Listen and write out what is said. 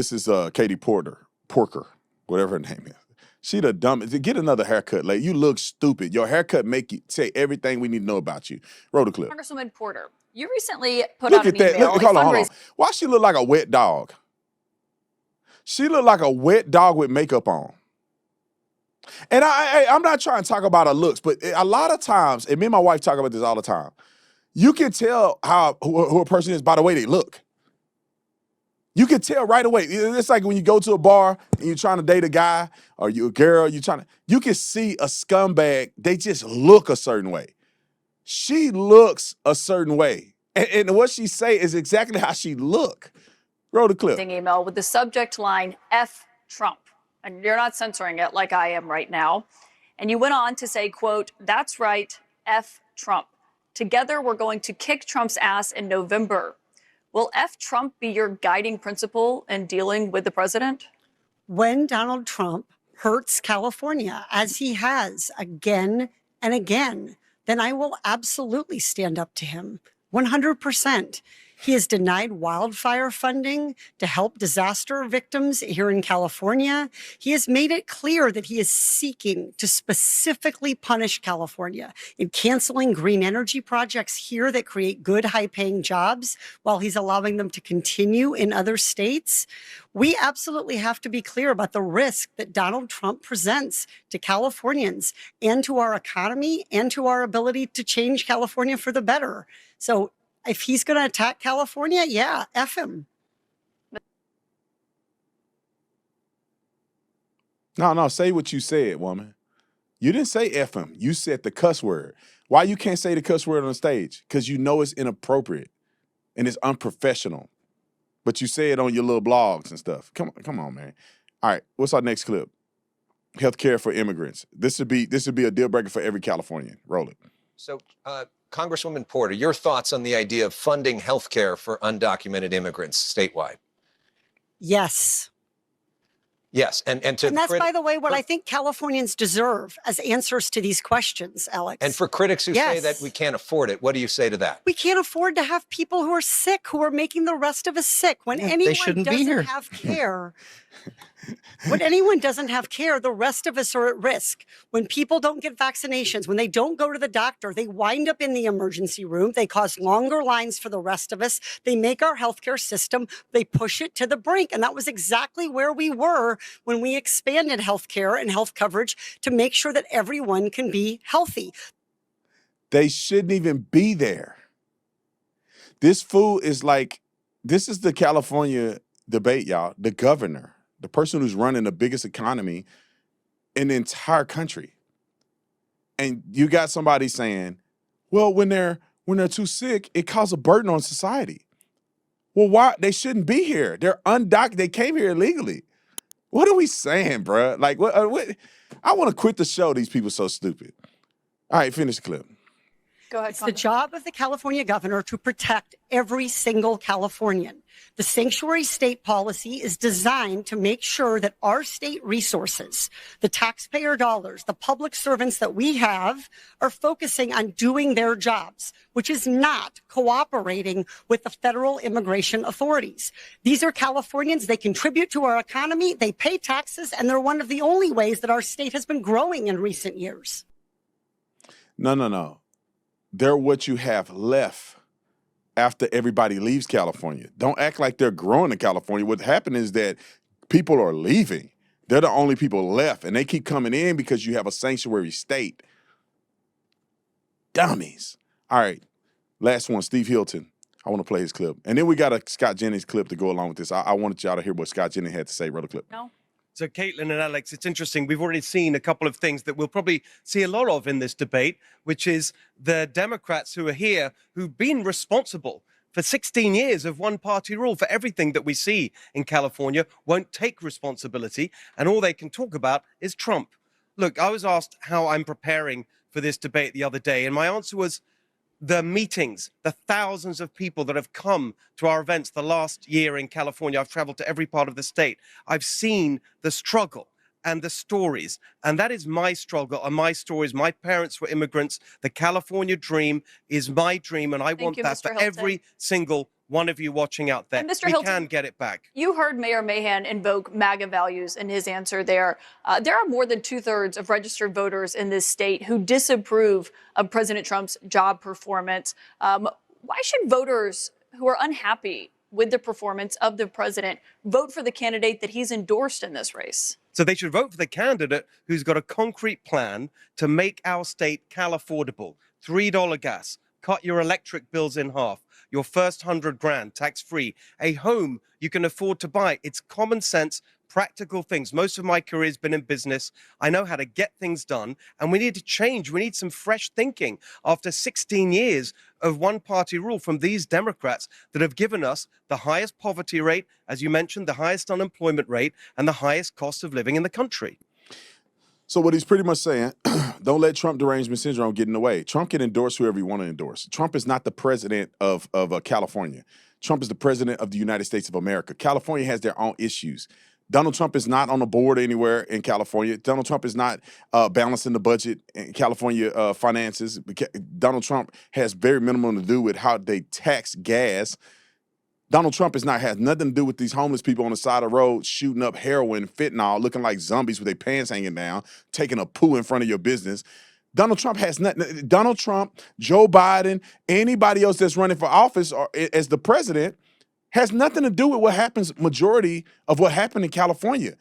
This is Katie Porker, whatever her name is. She the dumbest. Get another haircut. Like, you look stupid. Your haircut make you say everything we need to know about you. Roll the clip. Congresswoman Porter, you recently put Look out at an that. email. Look, hold on. Why she look like a wet dog? She look like a wet dog with makeup on. And I'm not trying to talk about her looks, but a lot of times, and me and my wife talk about this all the time, you can tell who a person is by the way they look. You can tell right away. It's like when you go to a bar and you're trying to date a guy or you a girl, you can see a scumbag. They just look a certain way. She looks a certain way. And what she say is exactly how she look. Roll the clip. Email with the subject line, F Trump. And you're not censoring it like I am right now. And you went on to say, quote, "That's right, F Trump. Together, we're going to kick Trump's ass in November." Will F Trump be your guiding principle in dealing with the president? When Donald Trump hurts California, as he has again and again, then I will absolutely stand up to him 100%. He has denied wildfire funding to help disaster victims here in California. He has made it clear that he is seeking to specifically punish California in canceling green energy projects here that create good, high-paying jobs while he's allowing them to continue in other states. We absolutely have to be clear about the risk that Donald Trump presents to Californians and to our economy and to our ability to change California for the better. So if he's going to attack California, yeah, F him. No, say what you said, woman. You didn't say F him. You said the cuss word. Why you can't say the cuss word on the stage? Because you know it's inappropriate and it's unprofessional. But you say it on your little blogs and stuff. Come on, man. All right, what's our next clip? Healthcare for immigrants. This would be a deal breaker for every Californian. Roll it. So, Congresswoman Porter, your thoughts on the idea of funding health care for undocumented immigrants statewide? Yes. Yes, and that's, by the way, what I think Californians deserve as answers to these questions, Alex. And for critics who say that we can't afford it, what do you say to that? We can't afford to have people who are sick, who are making the rest of us sick. When anyone doesn't have care, when anyone doesn't have care, the rest of us are at risk. When people don't get vaccinations, when they don't go to the doctor, they wind up in the emergency room. They cause longer lines for the rest of us. They make our healthcare system, they push it to the brink. And that was exactly where we were when we expanded healthcare and health coverage to make sure that everyone can be healthy. They shouldn't even be there. This fool is like, this is the California debate, y'all. The governor, the person who's running the biggest economy in the entire country. And you got somebody saying, well, when they're too sick, it causes a burden on society. Well, why? They shouldn't be here. They're undocumented. They came here illegally. What are we saying, bro? Like, what? I want to quit the show. These people are so stupid. All right, finish the clip. Go ahead. It's the job of the California governor to protect every single Californian. The sanctuary state policy is designed to make sure that our state resources, the taxpayer dollars, the public servants that we have are focusing on doing their jobs, which is not cooperating with the federal immigration authorities. These are Californians. They contribute to our economy. They pay taxes, and they're one of the only ways that our state has been growing in recent years. No. They're what you have left after everybody leaves California. Don't act like they're growing in California. What happened is that people are leaving. They're the only people left, and they keep coming in because you have a sanctuary state. Dummies. All right, last one, Steve Hilton. I want to play his clip. And then we got a Scott Jennings clip to go along with this. I wanted y'all to hear what Scott Jennings had to say. Roll the clip. No. So, Caitlin and Alex, it's interesting. We've already seen a couple of things that we'll probably see a lot of in this debate, which is the Democrats who are here who've been responsible for 16 years of one-party rule for everything that we see in California, won't take responsibility, and all they can talk about is Trump. Look, I was asked how I'm preparing for this debate the other day, and my answer was the meetings, the thousands of people that have come to our events the last year in California. I've traveled to every part of the state. I've seen the struggle and the stories. And that is my struggle and my stories. My parents were immigrants. The California dream is my dream. And I want that for every single one of you watching out there. And Mr. We Hilton, can get it back. You heard Mayor Mahan invoke MAGA values in his answer there. There are more than 2/3 of registered voters in this state who disapprove of President Trump's job performance. Why should voters who are unhappy with the performance of the president vote for the candidate that he's endorsed in this race? So they should vote for the candidate who's got a concrete plan to make our state Cal affordable. $3 gas, cut your electric bills in half, your first 100 grand tax-free, a home you can afford to buy. It's common sense, practical things. Most of my career has been in business. I know how to get things done, and we need to change. We need some fresh thinking after 16 years of one-party rule from these Democrats that have given us the highest poverty rate, as you mentioned, the highest unemployment rate, and the highest cost of living in the country. So what he's pretty much saying, don't let Trump derangement syndrome get in the way. Trump can endorse whoever he want to endorse. Trump is not the president of California. Trump is the president of the United States of America. California has their own issues. Donald Trump is not on the board anywhere in California. Donald Trump is not balancing the budget in California finances. Donald Trump has very minimum to do with how they tax gas. Donald Trump has nothing to do with these homeless people on the side of the road shooting up heroin, fentanyl, looking like zombies with their pants hanging down, taking a poo in front of your business. Donald Trump has nothing. Donald Trump, Joe Biden, anybody else that's running for office or as the president has nothing to do with what happens, majority of what happened in California.